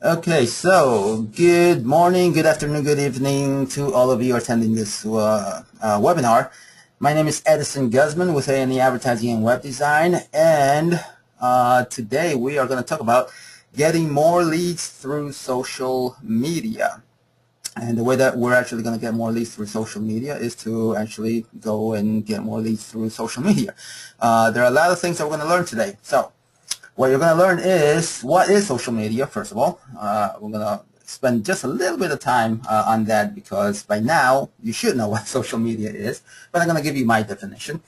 Okay, so good morning, good afternoon, good evening to all of you attending this webinar. My name is Edison Guzman with A&E Advertising and Web Design, and today we are going to talk about getting more leads through social media. And the way that we're actually going to get more leads through social media is to actually go and get more leads through social media. There are a lot of things that we're going to learn today. So what you're going to learn is what is social media, first of all. We're going to spend just a little bit of time on that because by now you should know what social media is, but I'm going to give you my definition.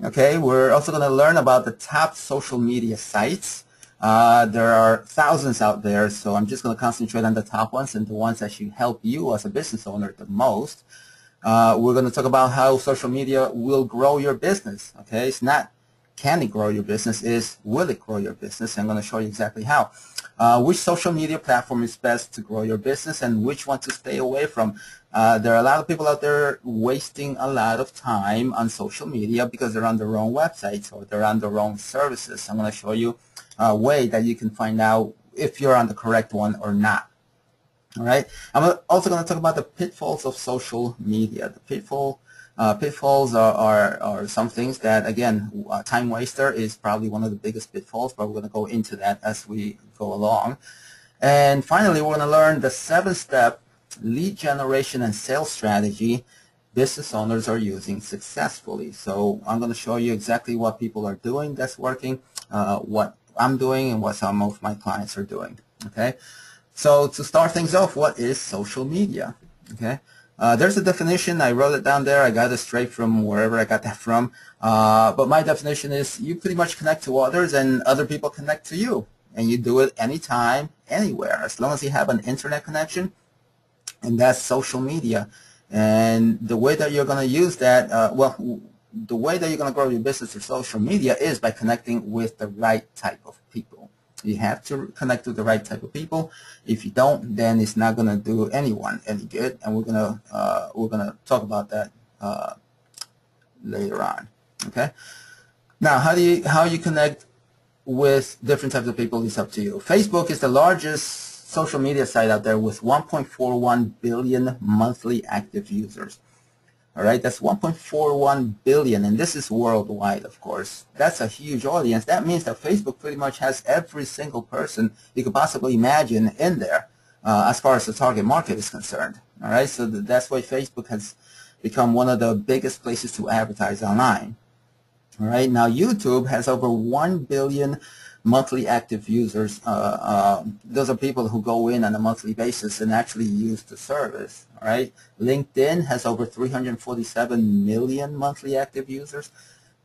Okay, we're also going to learn about the top social media sites. There are thousands out there, so I'm just going to concentrate on the top ones and the ones that should help you as a business owner the most. We're going to talk about how social media will grow your business. Okay, it's not can it grow your business, is will it grow your business? I'm going to show you exactly how. Which social media platform is best to grow your business and which one to stay away from. There are a lot of people out there wasting a lot of time on social media because they're on the wrong websites or they're on the wrong services. I'm going to show you a way that you can find out if you're on the correct one or not. All right. I'm also going to talk about the pitfalls of social media. The pitfalls are some things that, again, time waster is probably one of the biggest pitfalls, but we're going to go into that as we go along. And finally, we're going to learn the 7-step lead generation and sales strategy business owners are using successfully. So I'm going to show you exactly what people are doing that's working, what I'm doing, and what some of my clients are doing. Okay. So to start things off, what is social media? Okay. There's a definition. I wrote it down there. I got it straight from wherever I got that from. But my definition is you pretty much connect to others and other people connect to you. And you do it anytime, anywhere, as long as you have an internet connection. And that's social media. And the way that you're going to use that, the way that you're going to grow your business through social media is by connecting with the right type of people. You have to connect with the right type of people. If you don't, then it's not going to do anyone any good. And we're gonna talk about that later on. Okay. Now, how you connect with different types of people is up to you. Facebook is the largest social media site out there with 1.41 billion monthly active users. All right, that's 1.41 billion, and this is worldwide, of course. That's a huge audience. That means that Facebook pretty much has every single person you could possibly imagine in there as far as the target market is concerned. All right, so that's why Facebook has become one of the biggest places to advertise online. All right, now YouTube has over 1 billion monthly active users. Those are people who go in on a monthly basis and actually use the service. All right. LinkedIn has over 347 million monthly active users.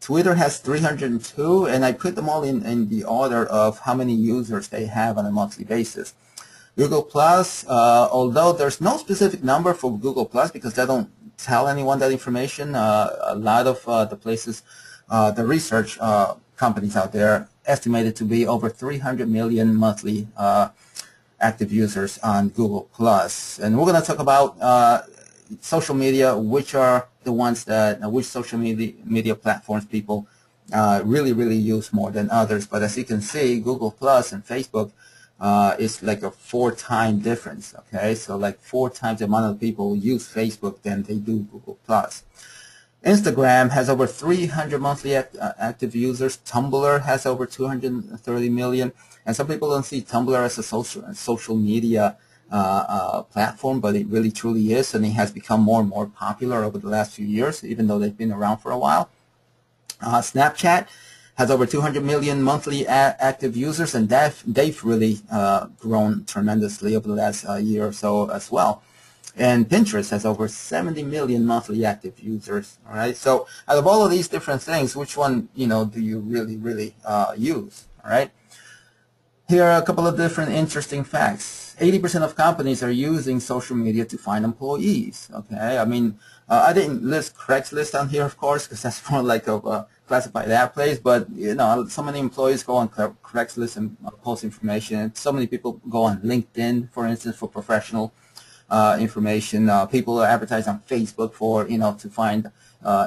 Twitter has 302, and I put them all in the order of how many users they have on a monthly basis. Google Plus, although there's no specific number for Google Plus because they don't tell anyone that information, a lot of the places, the research companies out there estimated to be over 300 million monthly active users on Google Plus. And we're going to talk about social media, which are the ones that, which social media platforms people really use more than others. But as you can see, Google Plus and Facebook is like a 4-time difference. Okay, so like 4 times the amount of people use Facebook than they do Google Plus. Instagram has over 300 monthly active users. Tumblr has over 230 million. And some people don't see Tumblr as a social media platform, but it really truly is, and it has become more and more popular over the last few years, even though they've been around for a while. Snapchat has over 200 million monthly active users, and they've really grown tremendously over the last year or so as well. And Pinterest has over 70 million monthly active users. All right. So out of all of these different things, which one, do you really use? All right. Here are a couple of different interesting facts. 80% of companies are using social media to find employees. Okay. I mean, I didn't list Craigslist on here, of course, because that's more like a classified ad place. But so many employees go on Craigslist and post information. So many people go on LinkedIn, for instance, for professional information. People advertise on Facebook for to find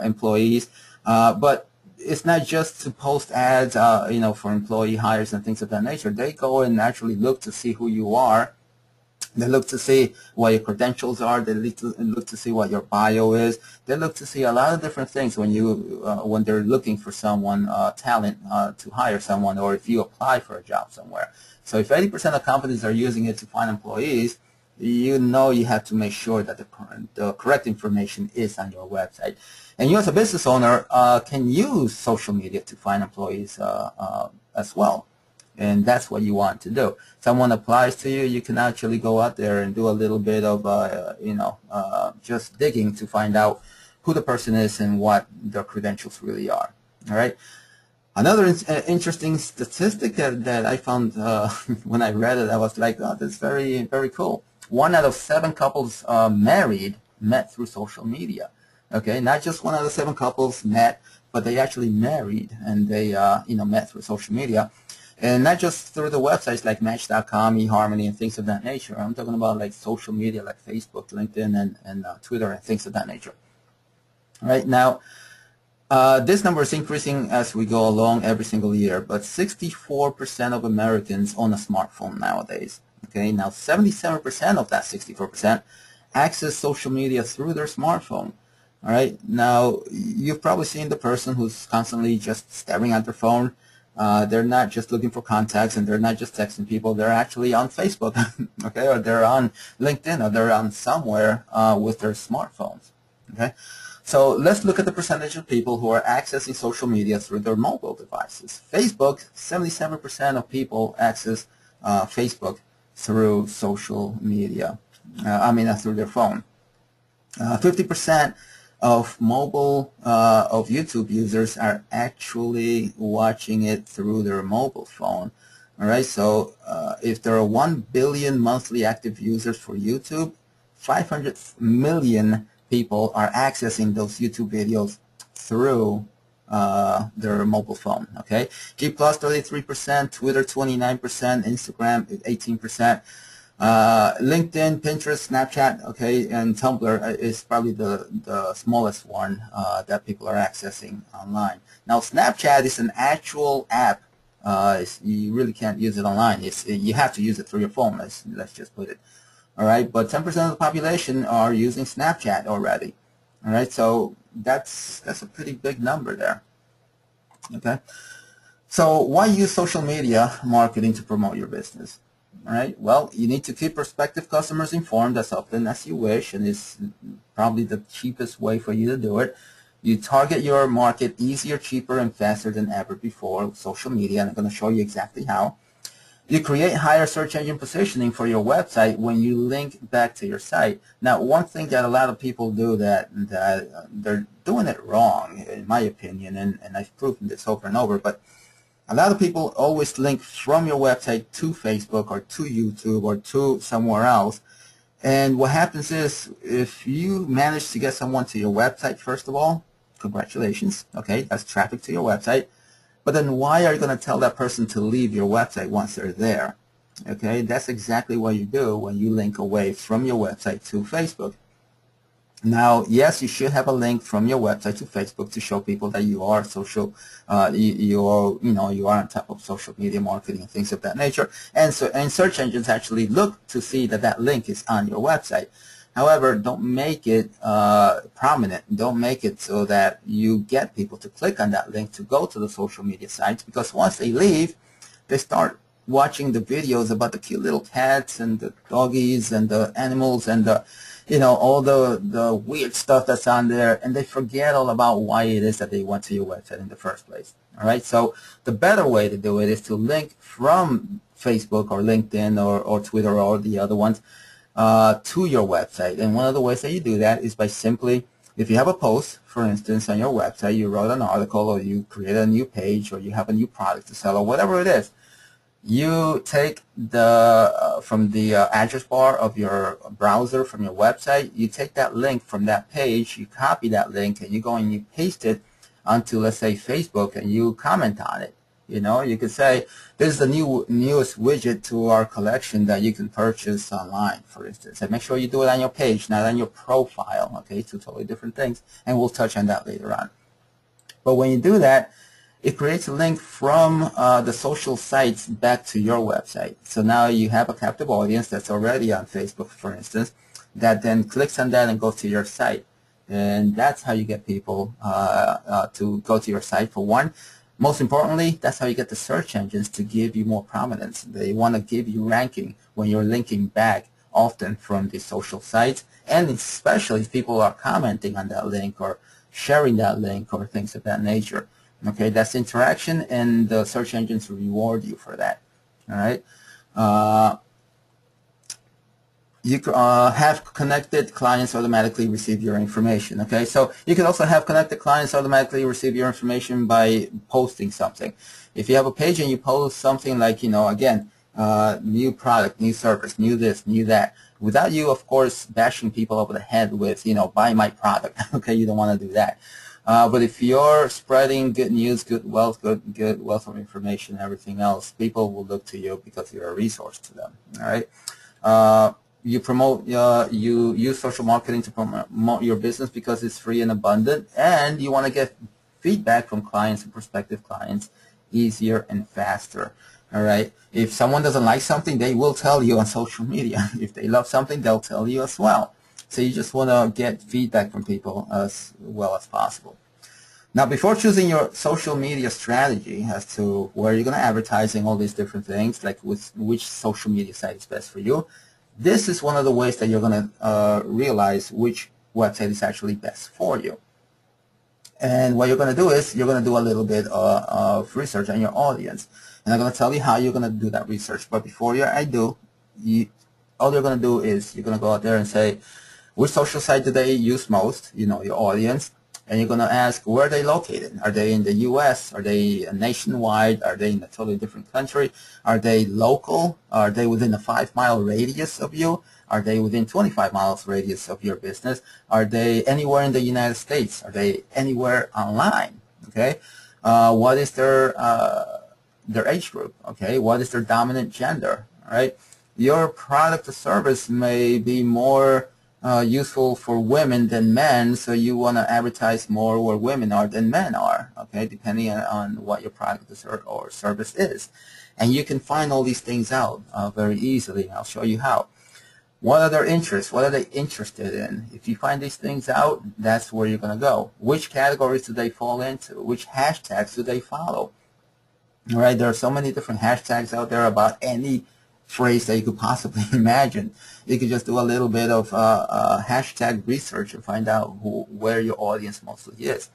employees, but it's not just to post ads for employee hires and things of that nature. They go and actually look to see who you are They look to see what your credentials are. They look to see what your bio is. They look to see a lot of different things when they're looking for someone, talent to hire someone, or if you apply for a job somewhere. So if 80% of companies are using it to find employees, you know you have to make sure that the correct information is on your website. And you as a business owner can use social media to find employees as well. And that's what you want to do. Someone applies to you, you can actually go out there and do a little bit of, just digging to find out who the person is and what their credentials really are. All right. Another interesting statistic that I found when I read it, I was like, oh, that's very, very cool. 1 out of 7 couples met through social media. Okay, not just 1 out of 7 couples met, but they actually married and they, met through social media. And not just through the websites like Match.com, eHarmony, and things of that nature. I'm talking about like social media like Facebook, LinkedIn, and Twitter, and things of that nature. All right, now, this number is increasing as we go along every single year, but 64% of Americans own a smartphone nowadays. Okay, now 77% of that 64% access social media through their smartphone. All right, now you've probably seen the person who's constantly just staring at their phone. They're not just looking for contacts, and they're not just texting people. They're actually on Facebook, okay, or they're on LinkedIn, or they're on somewhere with their smartphones. Okay, so let's look at the percentage of people who are accessing social media through their mobile devices. Facebook, 77% of people access Facebook through social media. Through their phone. 50% of YouTube users are actually watching it through their mobile phone. All right, so if there are 1 billion monthly active users for YouTube, 500 million people are accessing those YouTube videos through their mobile phone. Okay, G+ 33%, Twitter 29%, Instagram 18%. LinkedIn, Pinterest, Snapchat, okay, and Tumblr is probably the smallest one that people are accessing online. Now, Snapchat is an actual app. You really can't use it online. You have to use it through your phone. Let's just put it. All right, but 10% of the population are using Snapchat already. All right, so that's a pretty big number there. Okay, so why use social media marketing to promote your business? All right, well, you need to keep prospective customers informed as often as you wish, and it's probably the cheapest way for you to do it. You target your market easier, cheaper, and faster than ever before with social media, and I'm going to show you exactly how. You create higher search engine positioning for your website when you link back to your site. Now, one thing that a lot of people do that they're doing it wrong, in my opinion, and I've proven this over and over, but a lot of people always link from your website to Facebook or to YouTube or to somewhere else. And what happens is, if you manage to get someone to your website, first of all, congratulations. Okay, that's traffic to your website. But then why are you going to tell that person to leave your website once they're there? Okay, that's exactly what you do when you link away from your website to Facebook. Now, yes, you should have a link from your website to Facebook to show people that you are social, you are on top of social media marketing and things of that nature. And search engines actually look to see that that link is on your website. However, don't make it prominent. Don't make it so that you get people to click on that link to go to the social media sites, because once they leave, they start watching the videos about the cute little cats and the doggies and the animals and the all the weird stuff that's on there, and they forget all about why it is that they went to your website in the first place. All right, so the better way to do it is to link from Facebook or LinkedIn or Twitter or the other ones to your website. And one of the ways that you do that is by simply, if you have a post, for instance, on your website, you wrote an article or you created a new page or you have a new product to sell or whatever it is, you take from the address bar of your browser, from your website, you take that link from that page, you copy that link, and you go and you paste it onto, let's say, Facebook, and you comment on it. You could say, this is the newest widget to our collection that you can purchase online, for instance. And make sure you do it on your page, not on your profile, okay? Two totally different things, and we'll touch on that later on. But when you do that, it creates a link from the social sites back to your website. So now you have a captive audience that's already on Facebook, for instance, that then clicks on that and goes to your site. And that's how you get people to go to your site, for one. Most importantly, that's how you get the search engines to give you more prominence. They want to give you ranking when you're linking back often from the social sites, and especially if people are commenting on that link or sharing that link or things of that nature. Okay, that's interaction, and the search engines reward you for that. All right. You have connected clients automatically receive your information. Okay, so you can also have connected clients automatically receive your information by posting something. If you have a page and you post something like, again, new product, new service, new this, new that, without you, of course, bashing people over the head with, buy my product. Okay, you don't want to do that. But if you're spreading good news, good wealth of information, everything else, people will look to you because you're a resource to them. All right. You promote, you use social marketing to promote your business because it's free and abundant, and you want to get feedback from clients and prospective clients easier and faster. All right. If someone doesn't like something, they will tell you on social media. If they love something, they'll tell you as well. So you just want to get feedback from people as well as possible. Now, before choosing your social media strategy as to where you're going to advertising all these different things, like which social media site is best for you, this is one of the ways that you're going to realize which website is actually best for you. And what you're going to do is you're going to do a little bit of research on your audience. And I'm going to tell you how you're going to do that research. But before I do, all you're going to do is you're going to go out there and say, which social site do they use most, your audience, and you're going to ask where are they located. Are they in the U.S.? Are they nationwide? Are they in a totally different country? Are they local? Are they within a 5-mile radius of you? Are they within 25 miles radius of your business? Are they anywhere in the United States? Are they anywhere online? Okay. What is their age group? Okay. What is their dominant gender? All right. Your product or service may be more useful for women than men, so you want to advertise more where women are than men are, okay, depending on what your product or service is. And you can find all these things out very easily. I'll show you how. What are their interests? What are they interested in? If you find these things out, that's where you're going to go. Which categories do they fall into? Which hashtags do they follow? All right, there are so many different hashtags out there about any phrase that you could possibly imagine. You could just do a little bit of hashtag research and find out where your audience mostly is.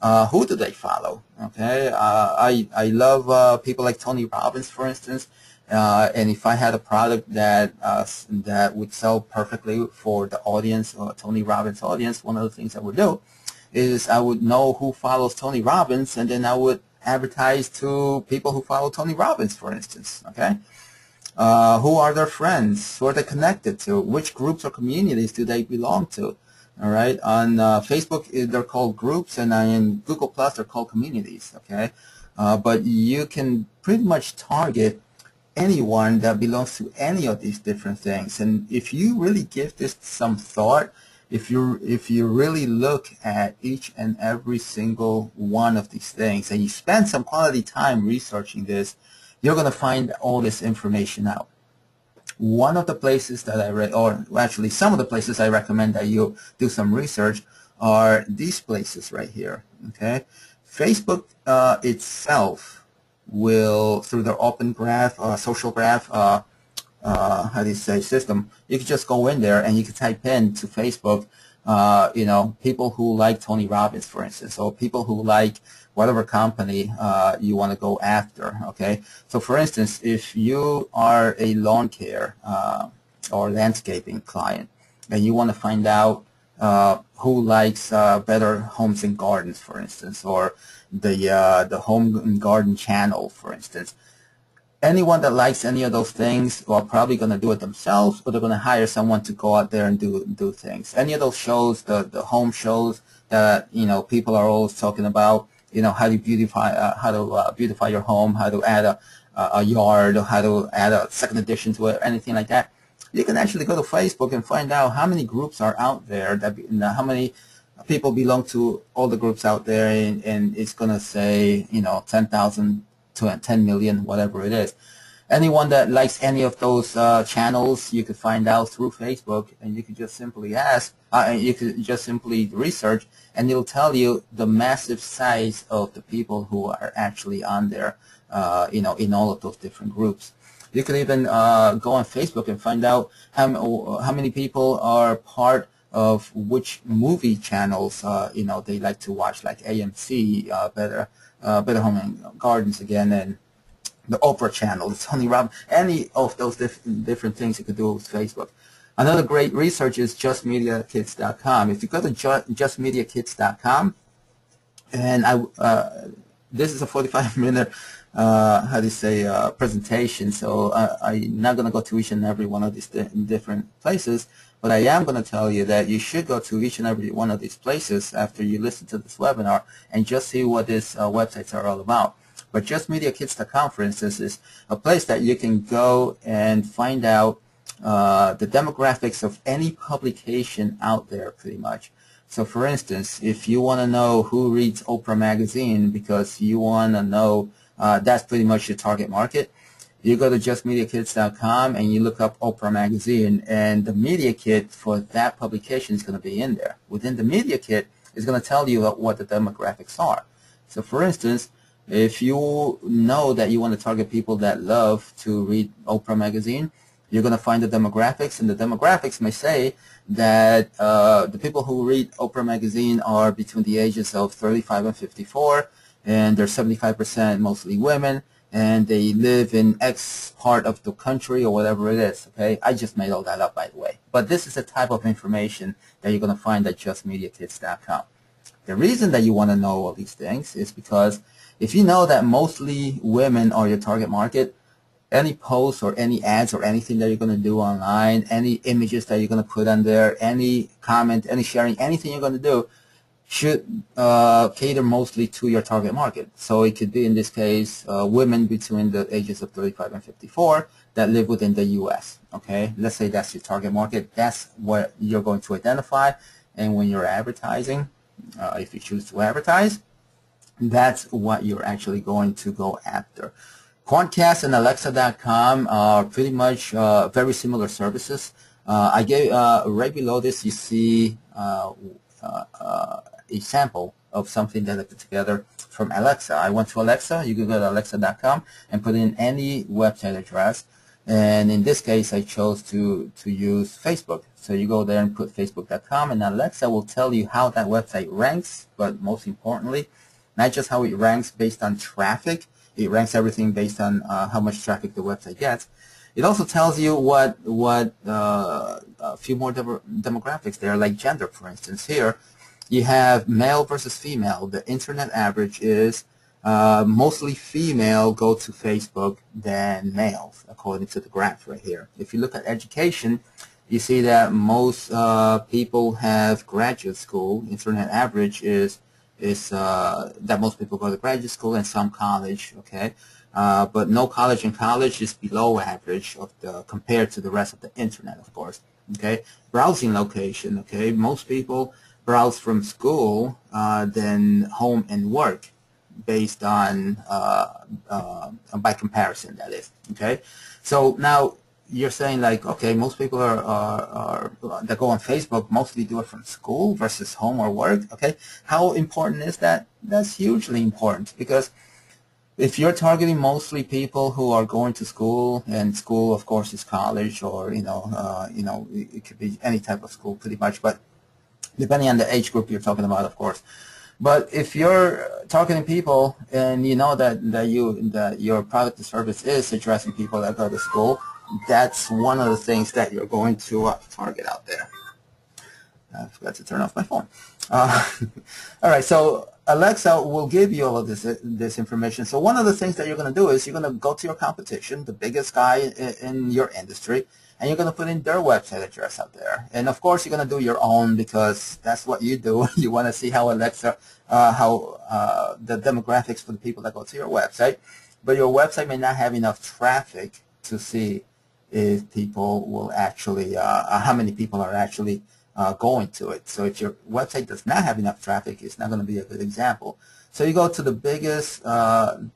Who do they follow? Okay, I love people like Tony Robbins, for instance. And if I had a product that would sell perfectly for the audience, or Tony Robbins audience, one of the things I would do is I would know who follows Tony Robbins, and then I would advertise to people who follow Tony Robbins, for instance. Okay. Who are their friends? Who are they connected to? Which groups or communities do they belong to? All right. On Facebook, they're called groups, and in Google Plus, they're called communities. Okay. But you can pretty much target anyone that belongs to any of these different things. And if you really give this some thought, if you really look at each and every single one of these things, and you spend some quality time researching this, you're going to find all this information out. One of the places that I read, or actually some of the places I recommend that you do some research are these places right here. Okay, Facebook itself will, through their open graph, social graph, how do you say, system, you can just go in there and you can type in to Facebook, people who like Tony Robbins, for instance, or people who like whatever company you want to go after. Okay, so for instance, if you are a lawn care or landscaping client and you want to find out who likes Better Homes and Gardens, for instance, or the Home and Garden channel, for instance, anyone that likes any of those things are probably going to do it themselves, or they're going to hire someone to go out there and do things. Any of those shows, the home shows that people are always talking about, how to beautify your home, how to add a yard, or how to add a second addition to it, anything like that. You can actually go to Facebook and find out how many groups are out there, how many people belong to all the groups out there, and it's going to say, 10,000 to 10 million, whatever it is. Anyone that likes any of those channels, you could find out through Facebook, and you could just simply ask, you could just simply research, and it'll tell you the massive size of the people who are actually on there, in all of those different groups. You could even go on Facebook and find out how many people are part of which movie channels, they like to watch, like AMC, Better Home and Gardens again, and the Oprah channel, the Tony Robbins, any of those different things you could do with Facebook. Another great research is justmediakids.com. If you go to justmediakids.com, and this is a 45-minute, presentation, so I'm not going to go to each and every one of these different places, but I am going to tell you that you should go to each and every one of these places after you listen to this webinar and just see what these websites are all about. But JustMediaKids.com, for instance, is a place that you can go and find out the demographics of any publication out there, pretty much. So, for instance, if you want to know who reads Oprah magazine because you want to know that's pretty much your target market, you go to JustMediaKids.com and you look up Oprah magazine, and the media kit for that publication is going to be in there. Within the media kit, it's going to tell you what the demographics are. So, for instance, if you know that you want to target people that love to read Oprah magazine, you're going to find the demographics, and the demographics may say that the people who read Oprah magazine are between the ages of 35 and 54, and they're 75% mostly women, and they live in X part of the country or whatever it is, okay? I just made all that up, by the way. But this is the type of information that you're going to find at JustMediaKids.com. The reason that you want to know all these things is because if you know that mostly women are your target market, any posts or any ads or anything that you're going to do online, any images that you're going to put on there, any comment, any sharing, anything you're going to do should cater mostly to your target market. So it could be, in this case, women between the ages of 35 and 54 that live within the U.S. Okay, let's say that's your target market. That's what you're going to identify. And when you're advertising, if you choose to advertise, that's what you're actually going to go after. Quantcast and Alexa.com are pretty much very similar services. I gave right below this, you see a sample of something that I put together from Alexa. I went to Alexa. You can go to Alexa.com and put in any website address. And in this case, I chose to use Facebook. So you go there and put Facebook.com, and Alexa will tell you how that website ranks, but most importantly, not just how it ranks based on traffic. It ranks everything based on how much traffic the website gets. It also tells you what a few more demographics there, like gender, for instance. Here, you have male versus female. The internet average is mostly female go to Facebook than males, according to the graph right here. If you look at education, you see that most people have graduate school. Internet average is that most people go to graduate school and some college, okay? But no college and college is below average of compared to the rest of the internet, of course, okay? Browsing location, okay? Most people browse from school than home and work based on, by comparison, that is, okay? So now, you're saying, like, okay, most people that go on Facebook mostly do it from school versus home or work, okay? How important is that? That's hugely important, because if you're targeting mostly people who are going to school, and school, of course, is college, or it could be any type of school, pretty much, but depending on the age group you're talking about, of course. But if you're targeting people and you know that your product or service is addressing people that go to school, that's one of the things that you're going to target out there. I forgot to turn off my phone. All right, so Alexa will give you all of this information. So one of the things that you're going to do is you're going to go to your competition, the biggest guy in your industry, and you're going to put in their website address out there. And of course, you're going to do your own, because that's what you do. You want to see how Alexa, the demographics for the people that go to your website. But your website may not have enough traffic to see if people will actually, how many people are actually going to it. So if your website does not have enough traffic, it's not going to be a good example. So you go to the biggest, the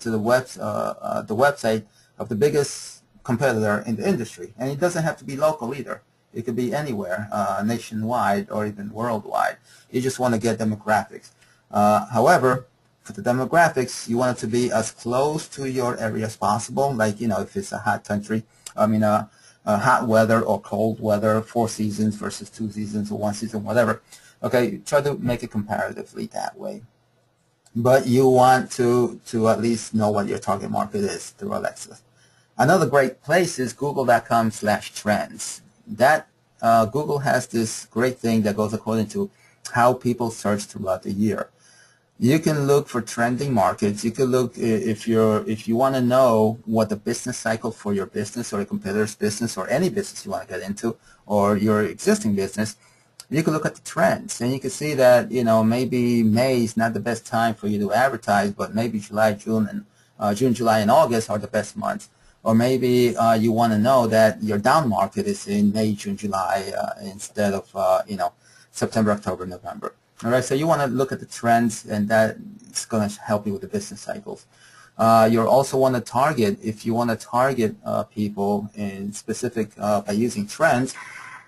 website of the biggest competitor in the industry, and it doesn't have to be local either. It could be anywhere, nationwide or even worldwide. You just want to get demographics. However, for the demographics, you want it to be as close to your area as possible. Like, if it's a hot country, hot weather or cold weather, 4 seasons versus 2 seasons or 1 season, whatever. Okay, try to make it comparatively that way. But you want to at least know what your target market is through Alexa. Another great place is google.com/trends. That Google has this great thing that goes according to how people search throughout the year. You can look for trending markets. You can look if you want to know what the business cycle for your business or a competitor's business or any business you want to get into or your existing business. You can look at the trends, and you can see that maybe May is not the best time for you to advertise, but maybe June, July, and August are the best months. Or maybe you want to know that your down market is in May, June, July instead of September, October, November. All right, so you want to look at the trends, and that's going to help you with the business cycles. You also want to target, if you want to target people in specific by using trends,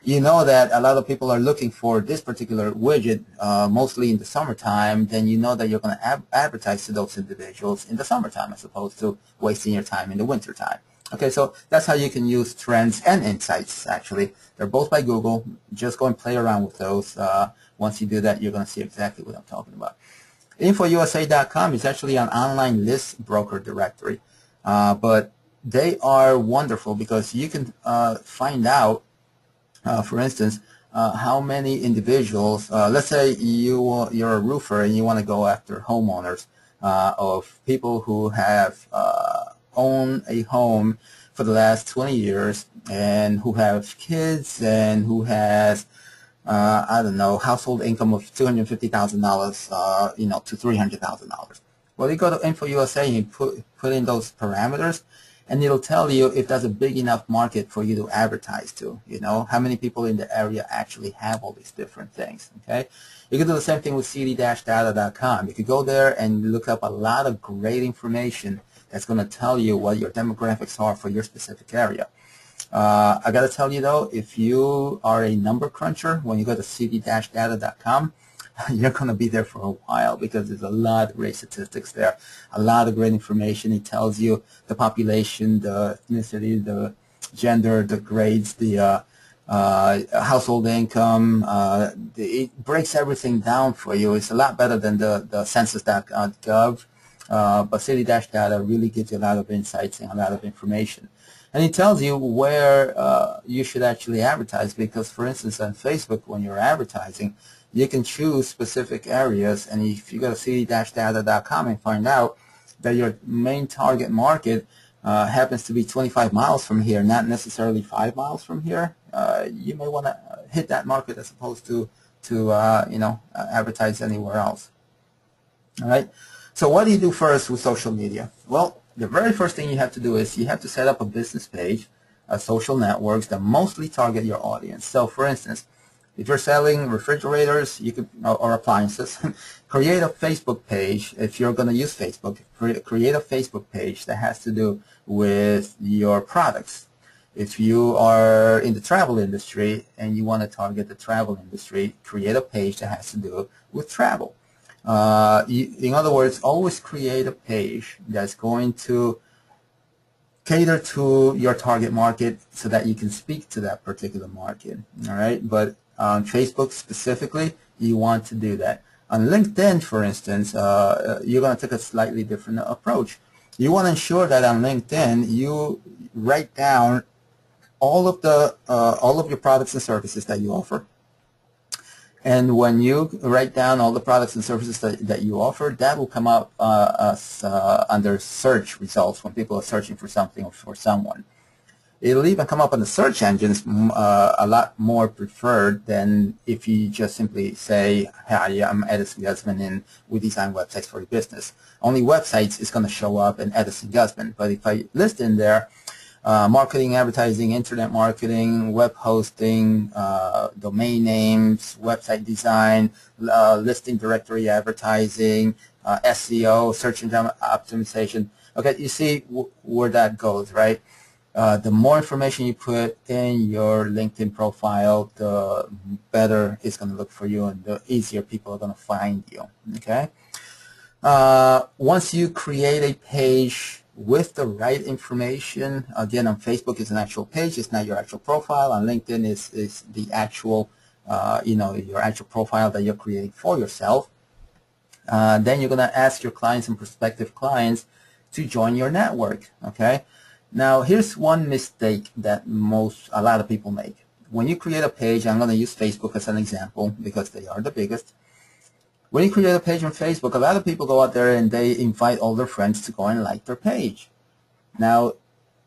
you know that a lot of people are looking for this particular widget mostly in the summertime, then you know that you're going to advertise to those individuals in the summertime as opposed to wasting your time in the wintertime. Okay, so that's how you can use trends and insights, actually. They're both by Google. Just go and play around with those. Once you do that, you're going to see exactly what I'm talking about. InfoUSA.com is actually an online list broker directory, but they are wonderful because you can find out for instance, how many individuals, let's say you're a roofer and you want to go after homeowners of people who have owned a home for the last 20 years and who have kids and who has, I don't know, household income of $250,000, to $300,000. Well, you go to InfoUSA and you put in those parameters, and it'll tell you if that's a big enough market for you to advertise to, how many people in the area actually have all these different things, okay? You can do the same thing with cd-data.com. You could go there and look up a lot of great information that's going to tell you what your demographics are for your specific area. I got to tell you, though, if you are a number cruncher, when you go to cd-data.com, you're going to be there for a while because there's a lot of great statistics there, a lot of great information. It tells you the population, the ethnicity, the gender, the grades, the household income. It breaks everything down for you. It's a lot better than the census.gov, but city-data really gives you a lot of insights and a lot of information. And it tells you where you should actually advertise because, for instance, on Facebook, when you're advertising, you can choose specific areas, and if you go to cd-data.com and find out that your main target market happens to be 25 miles from here, not necessarily 5 miles from here, you may want to hit that market as opposed to advertise anywhere else. All right. So what do you do first with social media? Well, the very first thing you have to do is you have to set up a business page, social networks that mostly target your audience. So, for instance, if you're selling refrigerators, you could, or appliances, create a Facebook page. If you're going to use Facebook, create a Facebook page that has to do with your products. If you are in the travel industry and you want to target the travel industry, create a page that has to do with travel. In other words, always create a page that's going to cater to your target market so that you can speak to that particular market. All right, but on Facebook specifically, you want to do that. On LinkedIn, for instance, you're going to take a slightly different approach. You want to ensure that on LinkedIn you write down all of your products and services that you offer. And when you write down all the products and services that you offer, that will come up under search results when people are searching for something or for someone. It'll even come up on the search engines a lot more preferred than if you just simply say, hi, I'm Edison Guzman and we design websites for your business. Only websites is going to show up in Edison Guzman. But if I list in there marketing, advertising, internet marketing, web hosting, domain names, website design, listing directory advertising, SEO, search engine optimization. Okay, you see where that goes, right? The more information you put in your LinkedIn profile, the better it's going to look for you and the easier people are going to find you, okay? Once you create a page with the right information, again, on Facebook it's an actual page, it's not your actual profile. On LinkedIn is the actual, your actual profile that you're creating for yourself. Then you're going to ask your clients and prospective clients to join your network, okay? Now, here's one mistake that a lot of people make. When you create a page, I'm going to use Facebook as an example because they are the biggest. When you create a page on Facebook, a lot of people go out there and they invite all their friends to go and like their page. Now,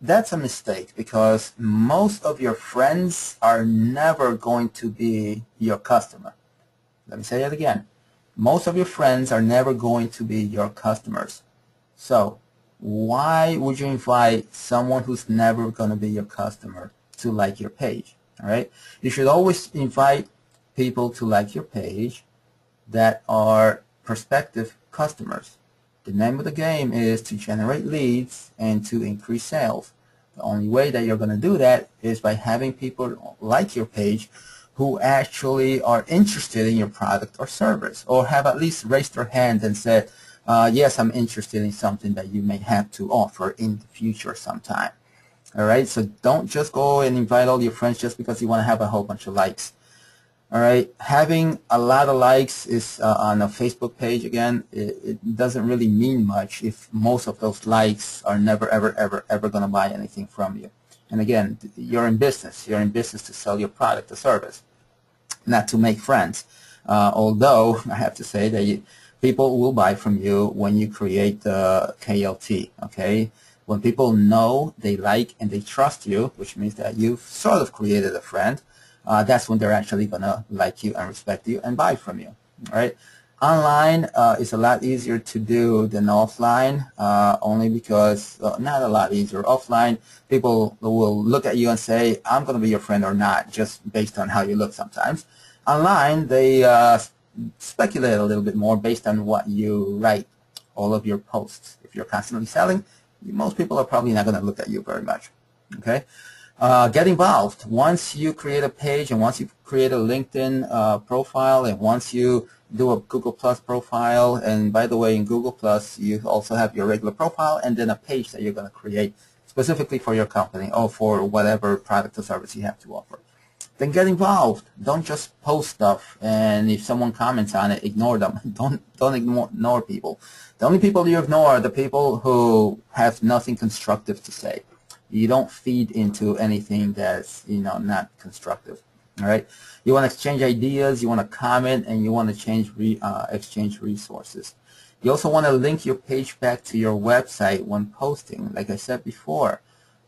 that's a mistake because most of your friends are never going to be your customer. Let me say that again. Most of your friends are never going to be your customers. So, why would you invite someone who's never going to be your customer to like your page? All right, you should always invite people to like your page that are prospective customers. The name of the game is to generate leads and to increase sales. The only way that you're going to do that is by having people like your page who actually are interested in your product or service, or have at least raised their hand and said, yes, I'm interested in something that you may have to offer in the future sometime. All right, so don't just go and invite all your friends just because you want to have a whole bunch of likes. All right, having a lot of likes is on a Facebook page, again, it doesn't really mean much if most of those likes are never, ever going to buy anything from you. And again, you're in business. You're in business to sell your product or service, not to make friends. Although, I have to say that people will buy from you when you create the KLT, okay? When people know, they like, and they trust you, which means that you've sort of created a friend, that's when they're actually going to like you and respect you and buy from you, all right? Online is a lot easier to do than offline, only because, not a lot easier. Offline, people will look at you and say, I'm going to be your friend or not, just based on how you look sometimes. Online, they speculate a little bit more based on what you write, all of your posts. If you're constantly selling, most people are probably not going to look at you very much, okay? Get involved. Once you create a page and once you create a LinkedIn profile and once you do a Google Plus profile, and by the way, in Google Plus, you also have your regular profile and then a page that you're going to create specifically for your company or for whatever product or service you have to offer. Then get involved. Don't just post stuff, and if someone comments on it, ignore them. Don't ignore people. The only people you ignore are the people who have nothing constructive to say. You don't feed into anything that's not constructive. All right. You want to exchange ideas. You want to comment, and you want to exchange resources. You also want to link your page back to your website when posting. Like I said before,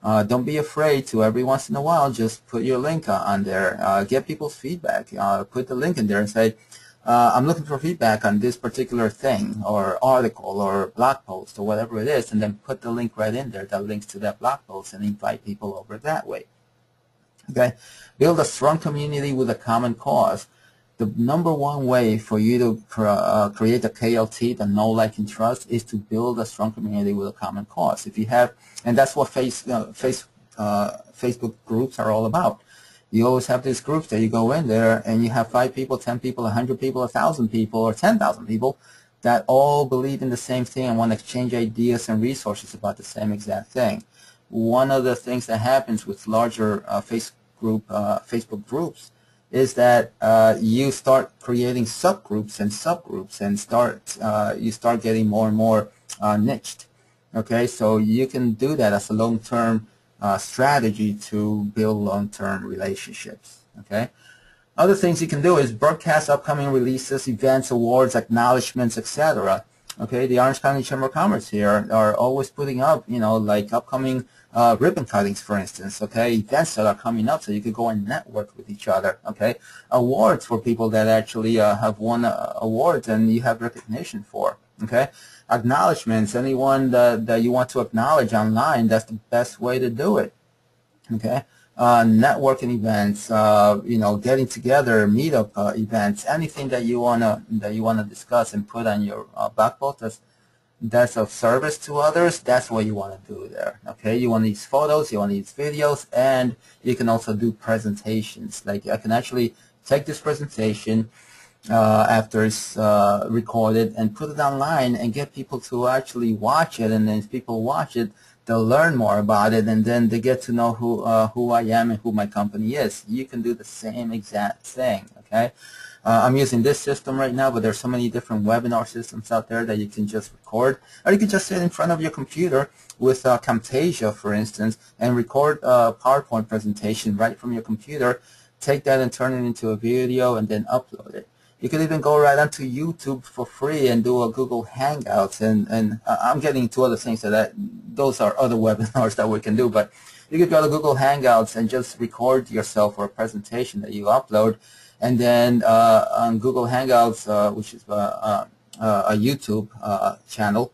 don't be afraid to every once in a while just put your link on there. Get people's feedback. Put the link in there and say, I'm looking for feedback on this particular thing or article or blog post or whatever it is, and then put the link right in there that links to that blog post and invite people over that way. Okay, build a strong community with a common cause. The number one way for you to create a KLT, the know, like, and trust, is to build a strong community with a common cause. If you have, and that's what Facebook groups are all about. You always have these groups that you go in there and you have 5 people, 10 people, 100 people, 1,000 people, or 10,000 people that all believe in the same thing and want to exchange ideas and resources about the same exact thing. One of the things that happens with larger Facebook groups is that you start creating subgroups and you start getting more and more niched. Okay, so you can do that as a long-term strategy to build long-term relationships. Okay, other things you can do is broadcast upcoming releases, events, awards, acknowledgments, etc. Okay, the Orange County Chamber of Commerce here are always putting up, like upcoming ribbon cuttings, for instance. Okay, events that are coming up, so you could go and network with each other. Okay, awards for people that actually have won awards and you have recognition for. Okay, acknowledgments, anyone that you want to acknowledge online, that's the best way to do it. Okay. Networking events, getting together, meetup events, anything that you wanna discuss and put on your blog post that's of service to others. That's what you want to do there. Okay, you want to use photos, you want to use videos, and you can also do presentations. Like I can actually take this presentation after it's recorded and put it online and get people to actually watch it, and then if people watch it, they'll learn more about it, and then they get to know who I am and who my company is. You can do the same exact thing. Okay, I'm using this system right now, but there's so many different webinar systems out there that you can just record, or you can just sit in front of your computer with Camtasia, for instance, and record a PowerPoint presentation right from your computer, take that and turn it into a video and then upload it. You could even go right onto YouTube for free and do a Google Hangouts, and I'm getting into other things that those are other webinars that we can do, but you could go to Google Hangouts and just record yourself for a presentation that you upload, and then on Google Hangouts, which is a YouTube channel,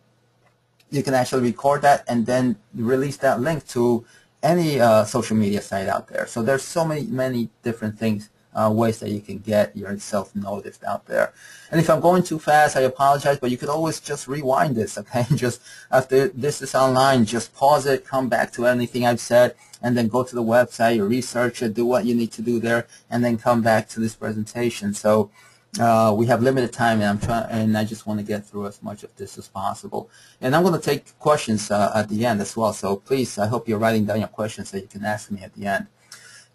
you can actually record that and then release that link to any social media site out there. So there's so many different things, ways that you can get yourself noticed out there. And if I'm going too fast, I apologize, but you could always just rewind this, okay? Just after this is online, just pause it, come back to anything I've said, and then go to the website, research it, do what you need to do there, and then come back to this presentation. So we have limited time, and I just want to get through as much of this as possible. And I'm going to take questions at the end as well. So please, I hope you're writing down your questions so you can ask me at the end.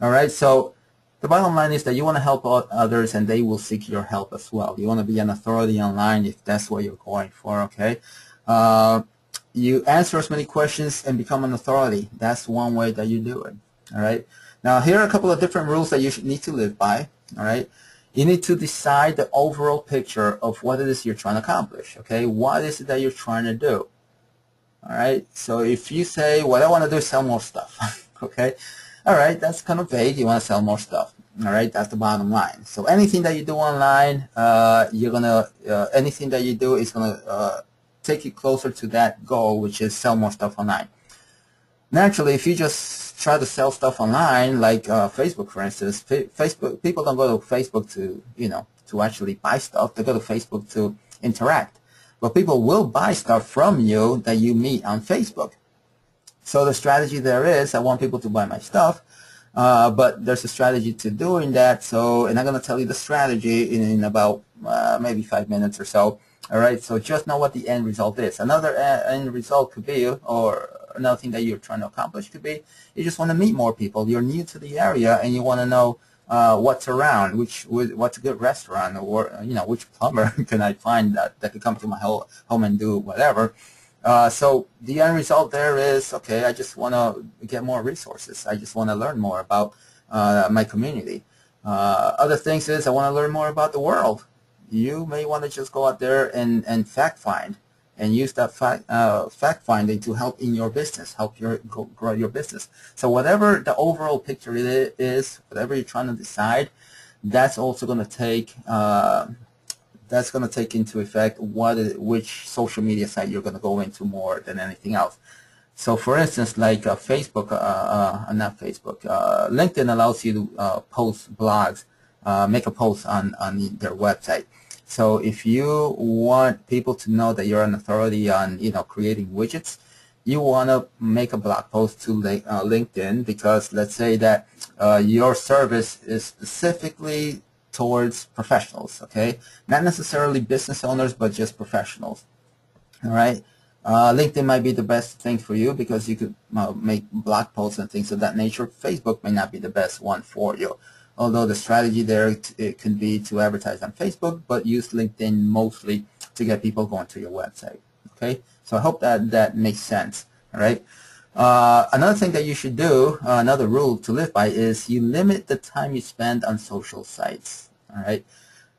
All right. So the bottom line is that you want to help others, and they will seek your help as well. You want to be an authority online if that's what you're going for. Okay. You answer as many questions and become an authority. That's one way that you do it. All right. Now here are a couple of different rules that you need to live by. All right. You need to decide the overall picture of what it is you're trying to accomplish, okay? What is it that you're trying to do, all right? So if you say, what I want to do is sell more stuff, okay? All right, that's kind of vague. You want to sell more stuff, all right? That's the bottom line. So anything that you do online, anything that you do is going to take you closer to that goal, which is sell more stuff online. Naturally, if you just try to sell stuff online, like Facebook, for instance, Facebook, people don't go to Facebook to actually buy stuff. They go to Facebook to interact. But people will buy stuff from you that you meet on Facebook. So the strategy there is, I want people to buy my stuff, but there's a strategy to doing that. So, and I'm going to tell you the strategy in about maybe 5 minutes or so. All right, so just know what the end result is. Another end result could be, or another thing that you're trying to accomplish could be, you just want to meet more people. You're new to the area and you want to know what's around, what's a good restaurant, or which plumber can I find that could come to my home and do whatever. So the end result there is, okay, I just want to get more resources. I just want to learn more about my community. Other things is I want to learn more about the world. You may want to just go out there and fact find and use that fact finding to help in your business, help grow your business. So whatever the overall picture is, whatever you're trying to decide, that's also going to take into effect which social media site you're going to go into more than anything else. So for instance, like Facebook, not Facebook, LinkedIn allows you to post blogs, make a post on their website. So if you want people to know that you're an authority on creating widgets, you want to make a blog post to LinkedIn, because let's say that your service is specifically towards professionals, okay? Not necessarily business owners, but just professionals, all right? LinkedIn might be the best thing for you because you could make blog posts and things of that nature. Facebook may not be the best one for you. Although the strategy there, it can be to advertise on Facebook, but use LinkedIn mostly to get people going to your website. Okay, so I hope that makes sense. All right. Another thing that you should do, another rule to live by, is you limit the time you spend on social sites. All right,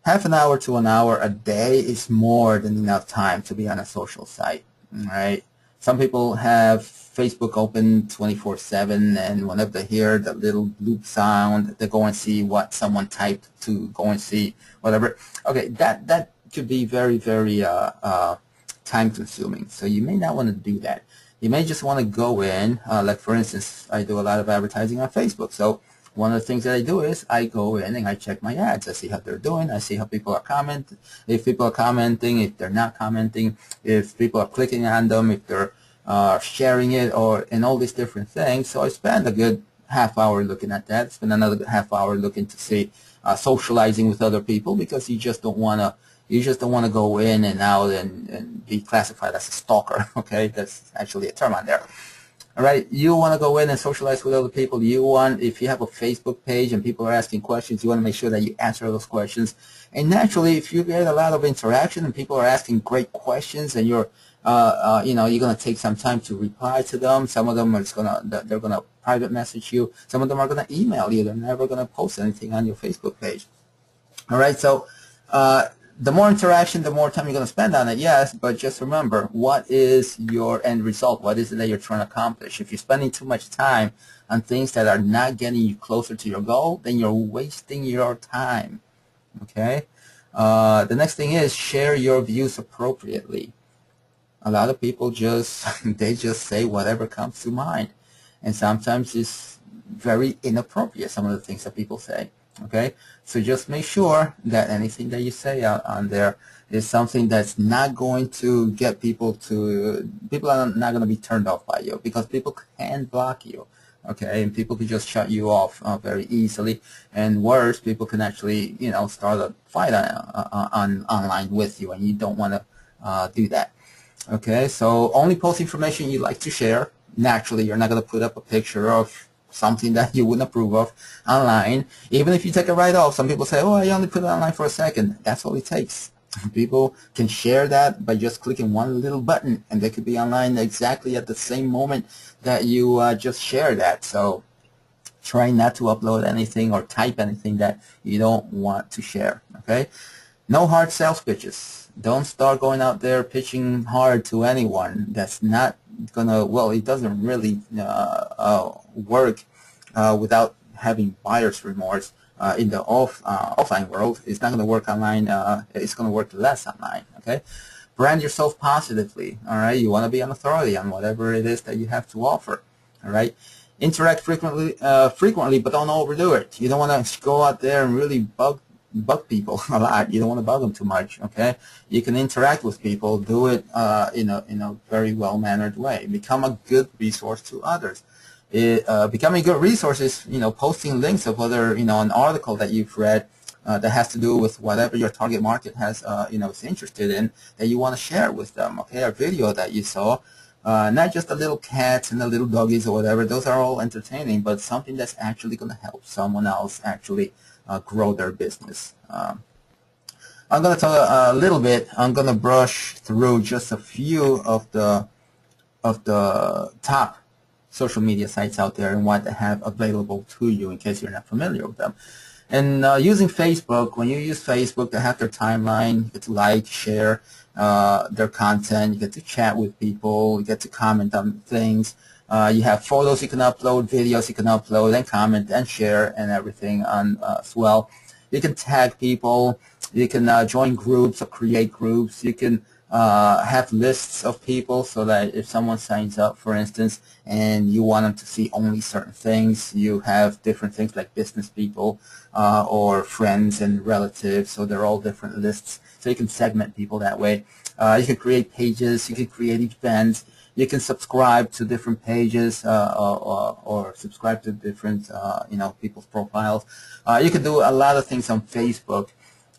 half an hour to an hour a day is more than enough time to be on a social site. All right. Some people have Facebook open 24/7, and whenever they hear the little bloop sound, they go and see what someone typed to go and see whatever. Okay, that could be very, very time consuming. So you may not want to do that. You may just want to go in, like for instance, I do a lot of advertising on Facebook. So one of the things that I do is I go in and I check my ads. I see how they're doing. I see how people are commenting, if people are commenting, if they're not commenting, if people are clicking on them, if they're sharing it, or and all these different things. So I spend a good half hour looking at that. Spend another half hour looking to see socializing with other people, because you just don't want to go in and out and be classified as a stalker. Okay, that's actually a term on there. All right, you want to go in and socialize with other people. If you have a Facebook page and people are asking questions, you want to make sure that you answer those questions. And naturally, if you get a lot of interaction and people are asking great questions, and you're going to take some time to reply to them. Some of them they're gonna private message you. Some of them are gonna email you. They're never gonna post anything on your Facebook page. All right, so the more interaction, the more time you're going to spend on it, yes, but just remember, what is your end result? What is it that you're trying to accomplish? If you're spending too much time on things that are not getting you closer to your goal, then you're wasting your time, okay? The next thing is share your views appropriately. A lot of people they just say whatever comes to mind, and sometimes it's very inappropriate, some of the things that people say. Okay, so just make sure that anything that you say out on there is something that's not going to get people are not going to be turned off by you, because people can block you. Okay, and people can just shut you off very easily, and worse, people can actually start a fight online with you, and you don't want to do that. Okay, so only post information you like to share. Naturally, you're not going to put up a picture of something that you wouldn't approve of online. Even if you take it right off, some people say, oh, I only put it online for a second. That's all it takes. People can share that by just clicking one little button, and they could be online exactly at the same moment that you just share that. So try not to upload anything or type anything that you don't want to share. Okay, no hard sales pitches. Don't start going out there pitching hard to anyone. That's not gonna, well, it doesn't really work without having buyer's remorse in the offline world. It's not gonna work online. It's gonna work less online. Okay, brand yourself positively. All right, you want to be an authority on whatever it is that you have to offer. All right, interact frequently, but don't overdo it. You don't want to go out there and really bug people a lot. You don't want to bug them too much. Okay, you can interact with people. Do it in a very well-mannered way. Become a good resource to others. Becoming a good resource is posting links of other an article that you've read that has to do with whatever your target market has is interested in, that you want to share with them. Okay, a video that you saw. Not just the little cats and the little doggies or whatever. Those are all entertaining, but something that's actually going to help someone else actually grow their business. I'm going to talk a little bit. I'm going to brush through just a few of the top social media sites out there and what they have available to you, in case you're not familiar with them. And using Facebook, when you use Facebook, they have their timeline. You get to like, share their content. You get to chat with people. You get to comment on things. You have photos you can upload, videos you can upload, and comment and share and everything on as well. You can tag people. You can join groups or create groups. You can have lists of people, so that if someone signs up, for instance, and you want them to see only certain things, you have different things like business people or friends and relatives, so they're all different lists. So you can segment people that way. You can create pages. You can create events. You can subscribe to different pages or subscribe to different people's profiles. You can do a lot of things on Facebook,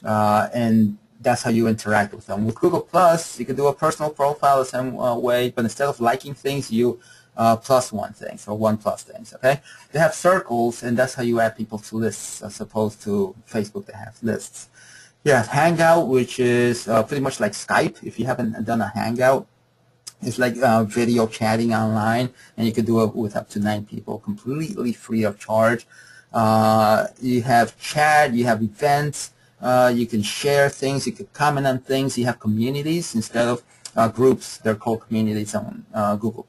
and that's how you interact with them. With Google Plus, you can do a personal profile the same way, but instead of liking things, you plus one thing, so 1+ things. Okay, they have circles, and that's how you add people to lists, as opposed to Facebook that has lists. You have Hangout, which is pretty much like Skype. If you haven't done a Hangout, it's like video chatting online, and you can do it with up to 9 people, completely free of charge. You have chat, you have events, you can share things, you can comment on things. You have communities instead of groups. They're called communities on Google+.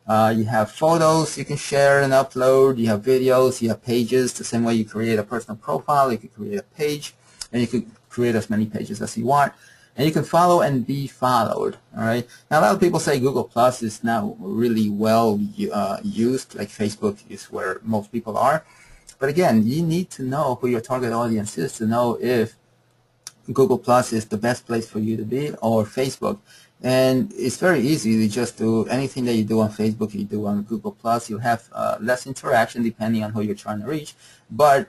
You have photos you can share and upload. You have videos, you have pages. The same way you create a personal profile, you can create a page, and you can create as many pages as you want. And you can follow and be followed. All right. Now, a lot of people say Google Plus is now really well used, like Facebook is where most people are. But again, you need to know who your target audience is to know if Google Plus is the best place for you to be, or Facebook. And it's very easy to just do anything that you do on Facebook, you do on Google Plus. You have less interaction depending on who you're trying to reach. But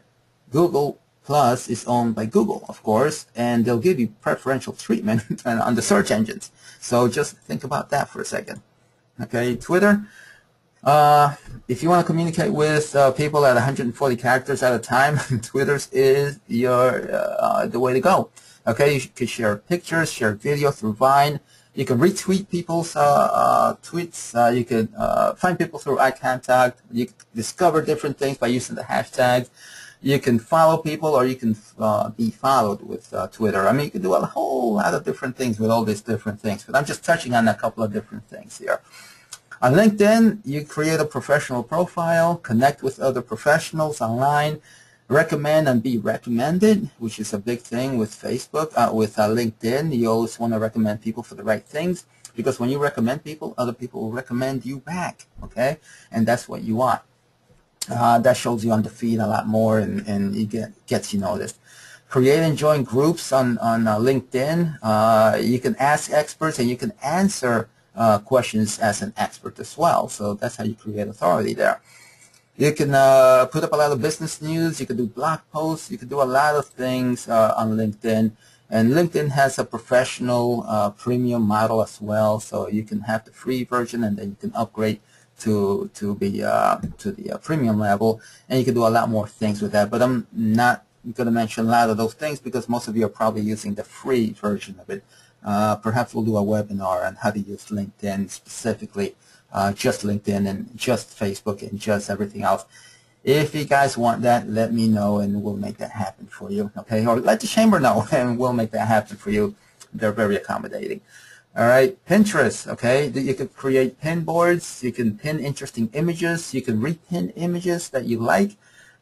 Google Plus is owned by Google, of course, and they'll give you preferential treatment on the search engines. So just think about that for a second. Okay, Twitter. If you want to communicate with people at 140 characters at a time, Twitter is the way to go. Okay, you can share pictures, share video through Vine. You can retweet people's tweets. You can find people through eye contact. You can discover different things by using the hashtags. You can follow people, or you can be followed with Twitter. I mean, you can do a whole lot of different things with all these different things. But I'm just touching on a couple of different things here. On LinkedIn, you create a professional profile, connect with other professionals online, recommend and be recommended, which is a big thing with Facebook. With LinkedIn, you always want to recommend people for the right things, because when you recommend people, other people will recommend you back, okay? And that's what you want. That shows you on the feed a lot more, and it gets you noticed. Create and join groups on LinkedIn. You can ask experts, and you can answer questions as an expert as well. So that's how you create authority there. You can put up a lot of business news. You can do blog posts. You can do a lot of things on LinkedIn. And LinkedIn has a professional premium model as well. So you can have the free version, and then you can upgrade to the premium level, and you can do a lot more things with that. But I'm not going to mention a lot of those things because most of you are probably using the free version of it. Perhaps we'll do a webinar on how to use LinkedIn specifically, just LinkedIn and just Facebook and just everything else. If you guys want that, let me know and we'll make that happen for you, okay? Or let the chamber know and we'll make that happen for you. They're very accommodating. All right, Pinterest, okay? You can create pin boards. You can pin interesting images. You can repin images that you like.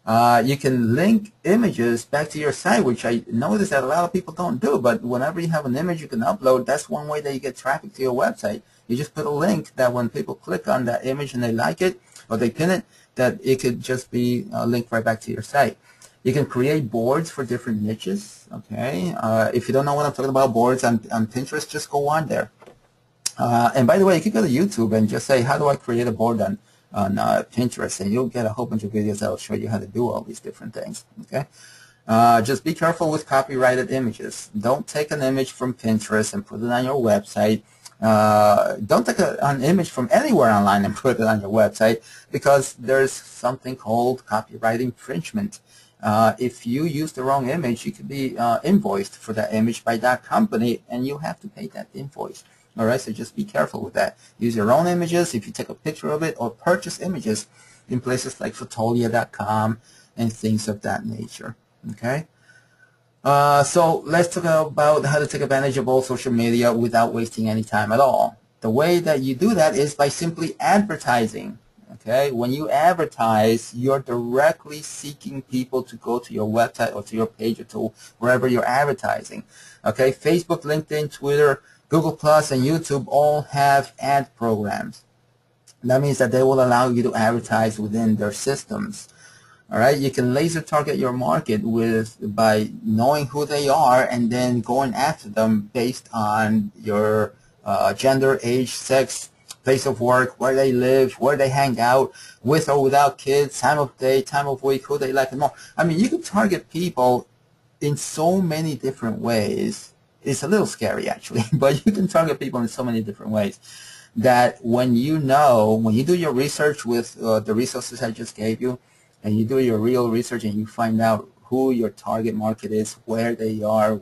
You can link images back to your site, which I notice that a lot of people don't do. But whenever you have an image you can upload, that's one way that you get traffic to your website. You just put a link that when people click on that image and they like it or they pin it, that it could just be linked right back to your site. You can create boards for different niches, okay? If you don't know what I'm talking about, boards on Pinterest, just go on there. And by the way, you can go to YouTube and just say, how do I create a board on Pinterest? And you'll get a whole bunch of videos that will show you how to do all these different things, okay? Just be careful with copyrighted images. Don't take an image from Pinterest and put it on your website. Don't take an image from anywhere online and put it on your website, because there's something called copyright infringement. If you use the wrong image, you could be invoiced for that image by that company, and you have to pay that invoice. All right, so just be careful with that. Use your own images if you take a picture of it, or purchase images in places like Fotolia.com and things of that nature. Okay. So let's talk about how to take advantage of all social media without wasting any time at all. The way that you do that is by simply advertising. Okay, when you advertise, you're directly seeking people to go to your website or to your page or to wherever you're advertising. Okay, Facebook, LinkedIn, Twitter, Google Plus, and YouTube all have ad programs. That means that they will allow you to advertise within their systems. All right, you can laser target your market by knowing who they are and then going after them based on your gender, age, sex, place of work, where they live, where they hang out, with or without kids, time of day, time of week, who they like and more. I mean, you can target people in so many different ways. It's a little scary actually, but you can target people in so many different ways that when you do your research with the resources I just gave you, and you do your real research and you find out who your target market is, where they are,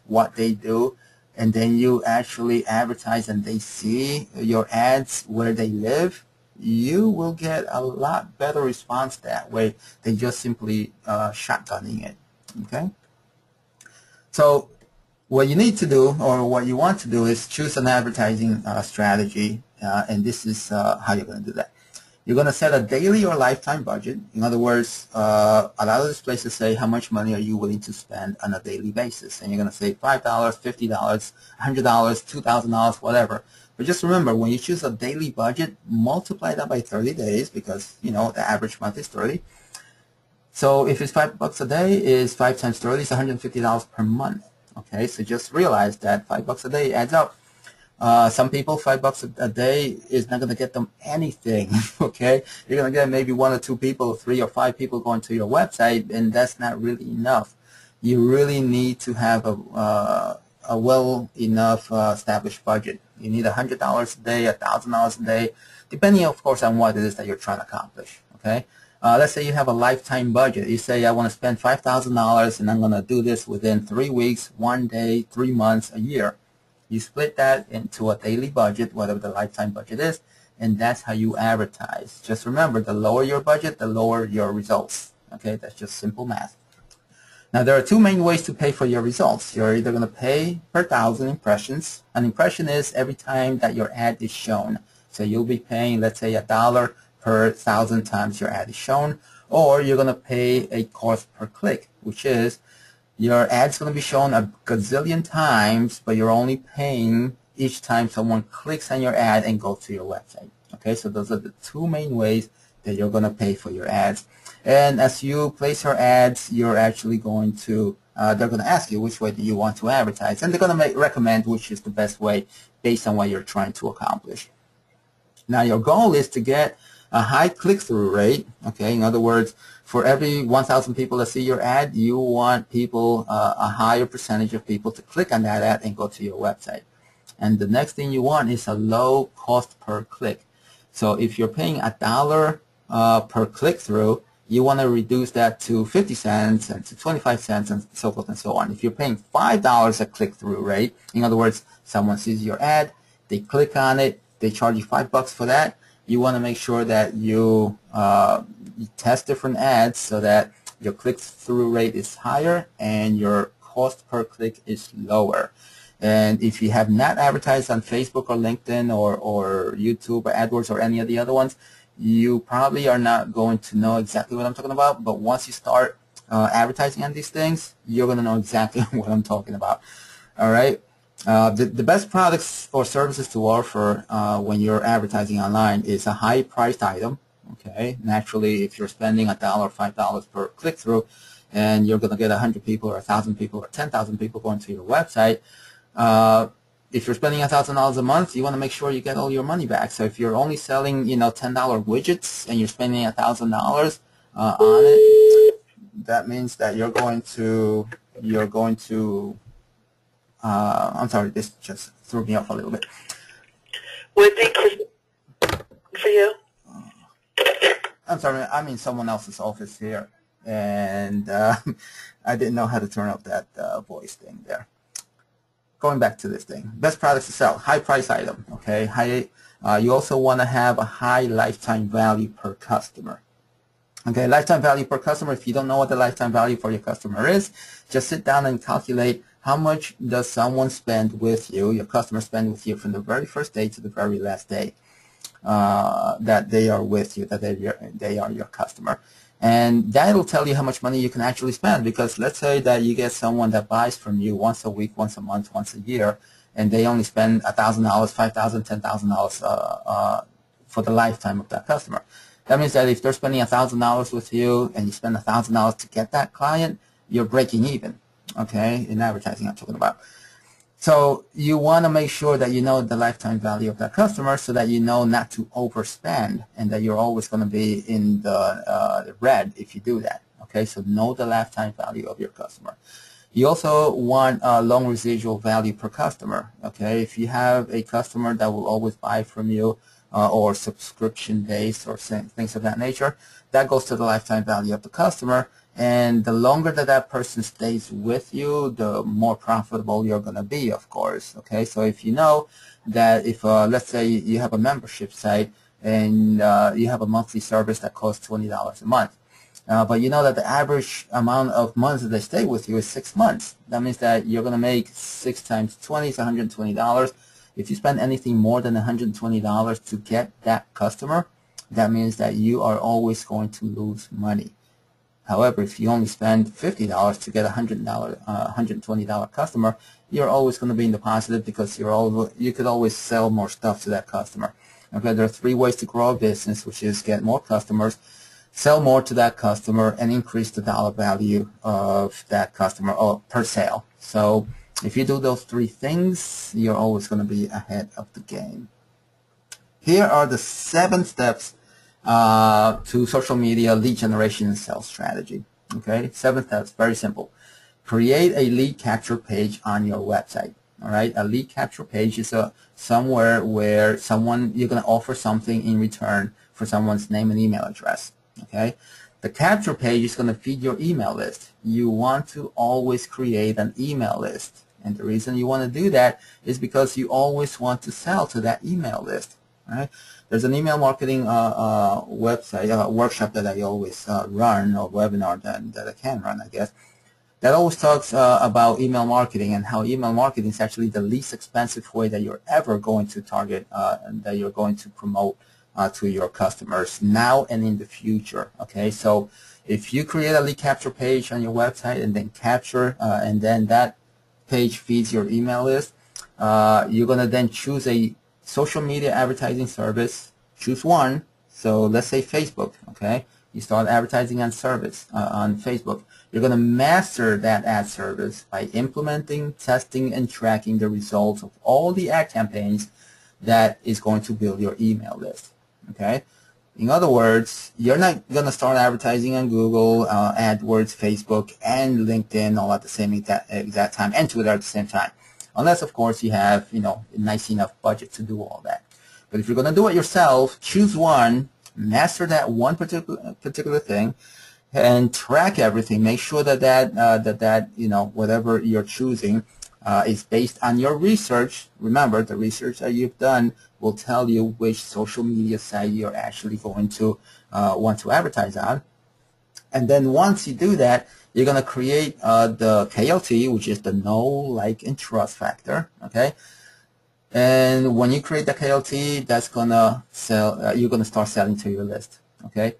what they do, and then you actually advertise and they see your ads where they live, you will get a lot better response that way than just simply shotgunning it, okay? So what you need to do, or what you want to do, is choose an advertising strategy, and this is how you're going to do that. You're going to set a daily or lifetime budget. In other words, a lot of these places say how much money are you willing to spend on a daily basis. And you're going to say $5, $50, $100, $2,000, whatever. But just remember, when you choose a daily budget, multiply that by 30 days because, you know, the average month is 30. So if it's $5 a day, is 5 times 30 is $150 per month. Okay, so just realize that $5 a day adds up. Some people, $5 a day is not going to get them anything, okay? You're going to get maybe 1 or 2 people, 3 or 5 people going to your website, and that's not really enough. You really need to have a well enough established budget. You need $100 a day, $1,000 a day, depending, of course, on what it is that you're trying to accomplish, okay? Let's say you have a lifetime budget. You say, I want to spend $5,000, and I'm going to do this within 3 weeks, 1 day, 3 months, a year. You split that into a daily budget, whatever the lifetime budget is, and that's how you advertise. Just remember, the lower your budget, the lower your results. Okay, that's just simple math. Now, there are 2 main ways to pay for your results. You're either going to pay per 1,000 impressions. An impression is every time that your ad is shown. So you'll be paying, let's say, $1 per 1,000 times your ad is shown, or you're going to pay a cost per click, which is your ad's going to be shown a gazillion times, but you're only paying each time someone clicks on your ad and goes to your website. Okay, so those are the 2 main ways that you're going to pay for your ads. And as you place your ads, you're actually going to, they're going to ask you which way do you want to advertise, and they're going to recommend which is the best way based on what you're trying to accomplish. Now, your goal is to get a high click-through rate. Okay, in other words, for every 1,000 people that see your ad, you want people, a higher percentage of people to click on that ad and go to your website. And the next thing you want is a low cost per click. So if you're paying $1 per click-through, you want to reduce that to 50 cents and to 25 cents and so forth and so on. If you're paying $5 a click-through rate, in other words, someone sees your ad, they click on it, they charge you $5 for that, you want to make sure that you test different ads so that your click-through rate is higher and your cost per click is lower. And if you have not advertised on Facebook or LinkedIn or YouTube or AdWords or any of the other ones, you probably are not going to know exactly what I'm talking about. But once you start advertising on these things, you're going to know exactly what I'm talking about. All right. The best products or services to offer when you're advertising online is a high-priced item. Okay, naturally, if you're spending $1 or $5 per click-through, and you're going to get 100 people or 1,000 people or 10,000 people going to your website, if you're spending $1,000 a month, you want to make sure you get all your money back. So if you're only selling, $10 widgets and you're spending $1,000 on it, that means that you're going to I'm sorry, this just threw me off a little bit. Would they for you? I'm sorry, I'm in someone else's office here, and I didn't know how to turn up that voice thing there. Going back to this thing, best products to sell, high price item, okay? You also want to have a high lifetime value per customer. Okay, lifetime value per customer, if you don't know what the lifetime value for your customer is, just sit down and calculate how much does someone spend with you, your customer spend with you from the very first day to the very last day that they are with you, that they are your customer. And that'll tell you how much money you can actually spend, because let's say that you get someone that buys from you once a week, once a month, once a year, and they only spend $1,000, $5,000, $10,000 for the lifetime of that customer. That means that if they're spending $1,000 with you and you spend $1,000 to get that client, you're breaking even, okay, in advertising I'm talking about. So you want to make sure that you know the lifetime value of that customer so that you know not to overspend and that you're always going to be in the red if you do that, okay? So know the lifetime value of your customer. You also want a long residual value per customer, okay? If you have a customer that will always buy from you, or subscription-based or things of that nature, that goes to the lifetime value of the customer. And the longer that that person stays with you, the more profitable you're going to be, of course. Okay, so if you know that if, let's say you have a membership site and you have a monthly service that costs $20 a month, but you know that the average amount of months that they stay with you is 6 months. That means that you're going to make 6 times 20 is $120. If you spend anything more than $120 to get that customer, that means that you are always going to lose money. However, if you only spend $50 to get a $120 customer, you're always going to be in the positive because you could always sell more stuff to that customer. Okay, there are 3 ways to grow a business, which is get more customers, sell more to that customer, and increase the dollar value of that customer or per sale. So if you do those 3 things, you're always going to be ahead of the game. Here are the 7 steps to social media lead generation and sales strategy. Okay, 7 steps, very simple. Create a lead capture page on your website. All right, a lead capture page is somewhere where you're going to offer something in return for someone's name and email address. Okay, the capture page is going to feed your email list. You want to always create an email list, and the reason you want to do that is because you always want to sell to that email list. All right. There's an email marketing website workshop that I always run, or webinar that I can run, I guess, that always talks about email marketing and how email marketing is actually the least expensive way that you're ever going to target and that you're going to promote to your customers now and in the future. Okay, so if you create a lead capture page on your website and then capture and then that page feeds your email list, you're going to then choose a social media advertising service. Choose one. So let's say Facebook. Okay, you start advertising on Facebook. You're going to master that ad service by implementing, testing, and tracking the results of all the ad campaigns that is going to build your email list. Okay, in other words, you're not going to start advertising on Google, AdWords, Facebook, and LinkedIn all at the same exact time, and Twitter at the same time. Unless, of course, you have, a nice enough budget to do all that. But if you're going to do it yourself, choose one, master that one particular thing, and track everything. Make sure that whatever you're choosing is based on your research. Remember, the research that you've done will tell you which social media site you're actually going to want to advertise on. And then once you do that, you're going to create the KLT, which is the know, like, and trust factor. Okay, and when you create the KLT, that's gonna sell. You're going to start selling to your list. Okay,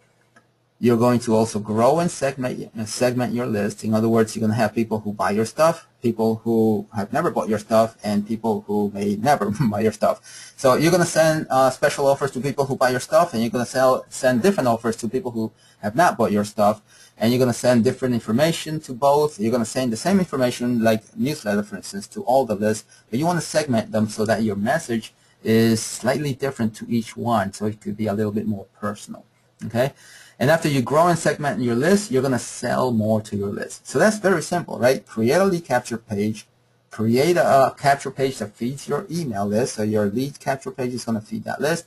you're going to also grow and segment your list. In other words, you're going to have people who buy your stuff, people who have never bought your stuff, and people who may never buy your stuff. So you're going to send special offers to people who buy your stuff, and you're going to send different offers to people who have not bought your stuff, and you're going to send different information to both. You're going to send the same information, like newsletter, for instance, to all the lists, but you want to segment them so that your message is slightly different to each one, so it could be a little bit more personal. Okay? And after you grow and segment your list, you're going to sell more to your list. So that's very simple, right? Create a lead capture page. Create a capture page that feeds your email list. So your lead capture page is going to feed that list.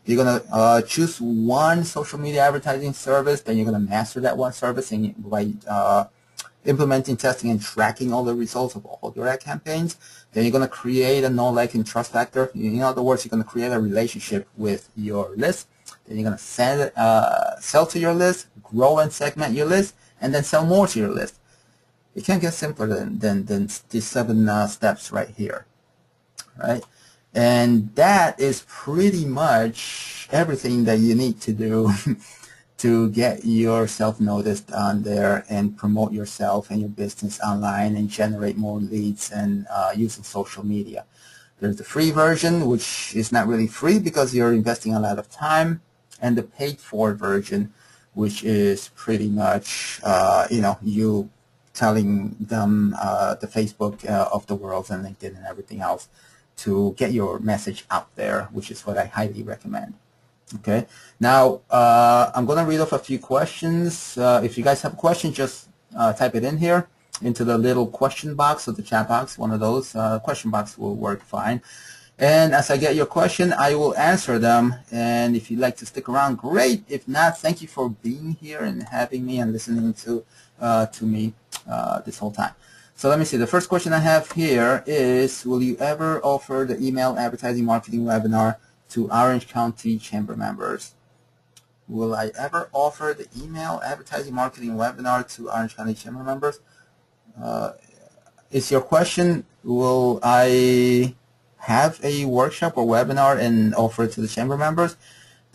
You're going to choose one social media advertising service. Then you're going to master that one service by implementing, testing, and tracking all the results of all your ad campaigns. Then you're going to create a know, like, and trust factor. In other words, you're going to create a relationship with your list. Then you're going to sell to your list, grow and segment your list, and then sell more to your list. It can't get simpler than these 7 steps right here, right? And that is pretty much everything that you need to do to get yourself noticed on there and promote yourself and your business online and generate more leads and using social media. There's the free version, which is not really free because you're investing a lot of time, and the paid-for version, which is pretty much, you telling them the Facebook of the world and LinkedIn and everything else to get your message out there, which is what I highly recommend. Okay. Now, I'm going to read off a few questions. If you guys have a question, just type it in here into the little question box or the chat box. One of those question box will work fine. And as I get your question, I will answer them. And if you'd like to stick around, great. If not, thank you for being here and having me and listening to me this whole time. So let me see. The first question I have here is, will you ever offer the email advertising marketing webinar to Orange County Chamber members? Will I ever offer the email advertising marketing webinar to Orange County Chamber members? Is your question, will I have a workshop or webinar and offer it to the chamber members?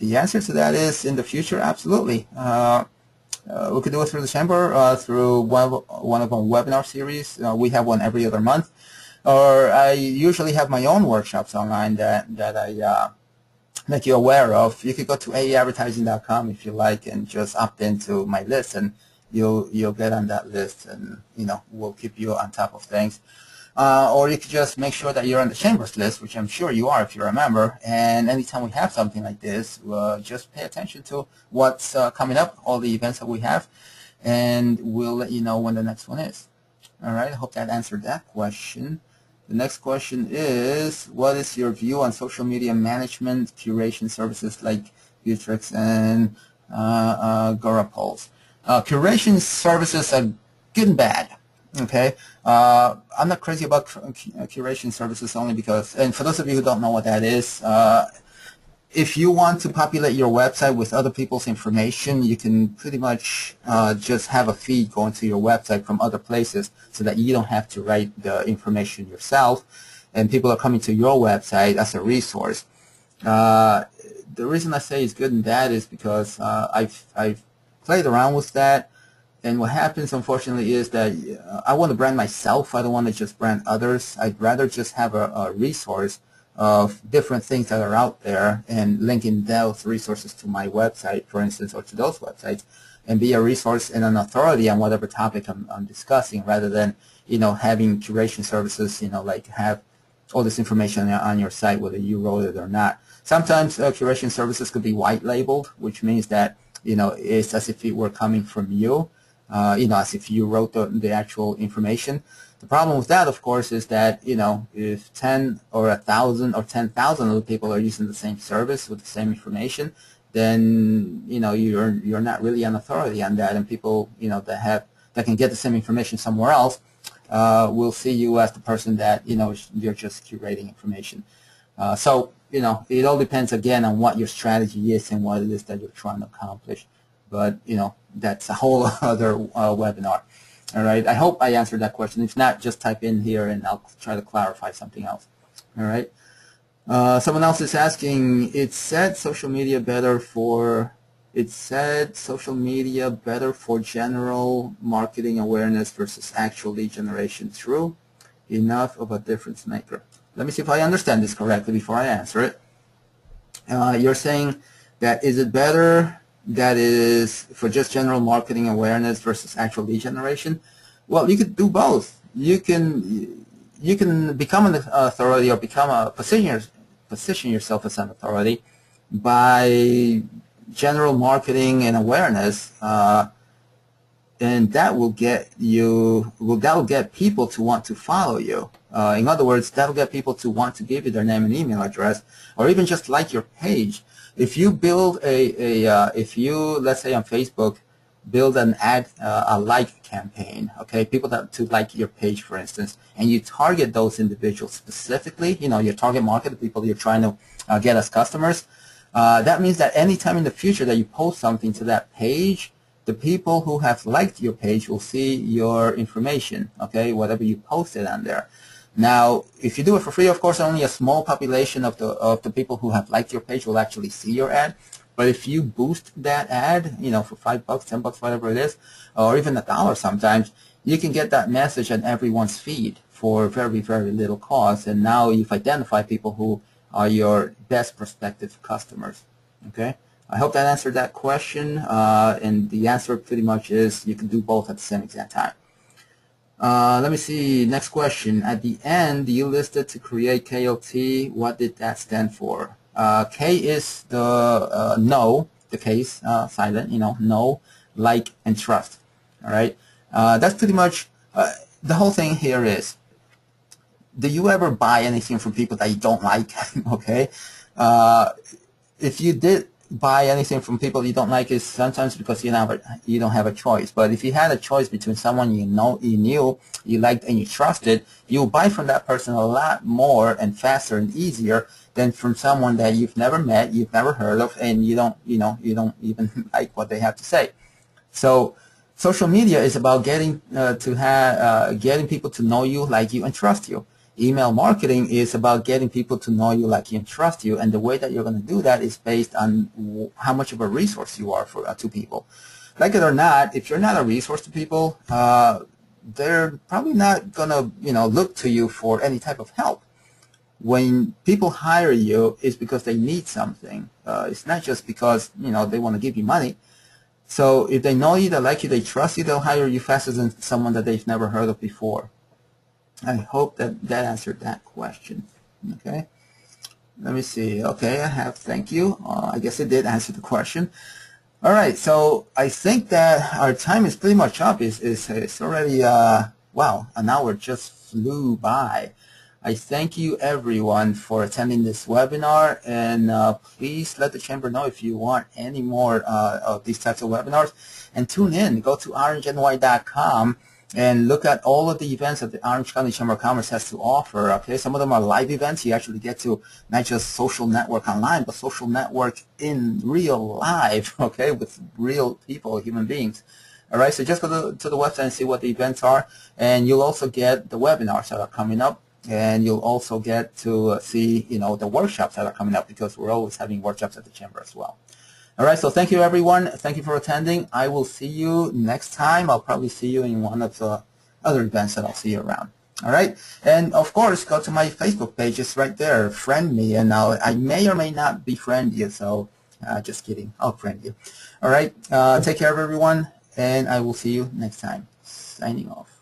The answer to that is in the future, absolutely. We could do it through the chamber, through one of our webinar series. We have one every other month. Or I usually have my own workshops online that I make you aware of. You could go to aeadvertising.com if you like and just opt into my list, and you'll get on that list, and we'll keep you on top of things. Or you could just make sure that you're on the Chambers list, which I'm sure you are if you're a member. And anytime we have something like this, just pay attention to what's coming up, all the events that we have, and we'll let you know when the next one is. All right, I hope that answered that question. The next question is, what is your view on social media management curation services like Viewtrix and GaraPulse? Curation services are good and bad. Okay, I'm not crazy about curation services only because, and for those of you who don't know what that is, if you want to populate your website with other people's information, you can pretty much just have a feed going to your website from other places so that you don't have to write the information yourself, and people are coming to your website as a resource. The reason I say it's good and bad is because I've played around with that. And what happens, unfortunately, is that I want to brand myself. I don't want to just brand others. I'd rather just have a resource of different things that are out there and linking those resources to my website, for instance, or to those websites, and be a resource and an authority on whatever topic I'm discussing, rather than having curation services, like have all this information on your site whether you wrote it or not. Sometimes curation services could be white labeled, which means that it's as if it were coming from you. As if you wrote the actual information. The problem with that, of course, is that, if 10 or 1,000 or 10,000 other people are using the same service with the same information, then, you're not really an authority on that, and people, that can get the same information somewhere else will see you as the person that, you're just curating information. So, it all depends, again, on what your strategy is and what it is that you're trying to accomplish. But, that's a whole other webinar. All right. I hope I answered that question. If not, just type in here and I'll try to clarify something else. All right. Someone else is asking, it said social media better for general marketing awareness versus actual lead generation. True? Enough of a difference maker. Let me see if I understand this correctly before I answer it. You're saying that is it better that is for just general marketing awareness versus actual lead generation? Well, you could do both. You can become an authority or position yourself as an authority by general marketing and awareness, and that will get people to want to follow you. In other words, that will get people to want to give you their name and email address, or even just like your page. If you build if you, let's say on Facebook, build an a like campaign, okay, people to like your page, for instance, and you target those individuals specifically, your target market, the people you're trying to get as customers, that means that anytime in the future that you post something to that page, the people who have liked your page will see your information, okay, whatever you posted on there. Now, if you do it for free, of course, only a small population of the people who have liked your page will actually see your ad. But if you boost that ad, for $5, $10, whatever it is, or even $1 sometimes, you can get that message on everyone's feed for very, very little cost. And now you've identified people who are your best prospective customers. Okay, I hope that answered that question. And the answer pretty much is you can do both at the same exact time. Let me see. Next question. At the end, you listed to create KLT. What did that stand for? K is the no, the case, silent, know, like, and trust. All right. That's pretty much the whole thing here is, do you ever buy anything from people that you don't like? Okay. If you did buy anything from people you don't like, is sometimes because you don't have a choice. But if you had a choice between someone you knew, you liked, and you trusted, you'll buy from that person a lot more and faster and easier than from someone that you've never met, you've never heard of, and you don't even like what they have to say. So social media is about getting people to know you, like you, and trust you. Email marketing is about getting people to know you, like you, and trust you. And the way that you're going to do that is based on how much of a resource you are to people. Like it or not, if you're not a resource to people, they're probably not going to, look to you for any type of help. When people hire you, it's because they need something. It's not just because, they want to give you money. So if they know you, they like you, they trust you, they'll hire you faster than someone that they've never heard of before. I hope that answered that question. Okay. Let me see. Okay, thank you. I guess it did answer the question. All right, so I think that our time is pretty much up. It's already, wow, an hour just flew by. I thank you, everyone, for attending this webinar, and please let the Chamber know if you want any more of these types of webinars. And tune in. Go to orangeny.com and look at all of the events that the Orange County Chamber of Commerce has to offer. Okay, some of them are live events. You actually get to not just social network online, but social network in real life, okay, with real people, human beings. All right, so just go to the website and see what the events are, and you'll also get the webinars that are coming up. And you'll also get to see, the workshops that are coming up, because we're always having workshops at the Chamber as well. All right, so thank you, everyone. Thank you for attending. I will see you next time. I'll probably see you in one of the other events that I'll see you around. All right, and of course, go to my Facebook page. It's right there. Friend me, and I may or may not befriend you. So just kidding. I'll friend you. All right, take care of everyone, and I will see you next time. Signing off.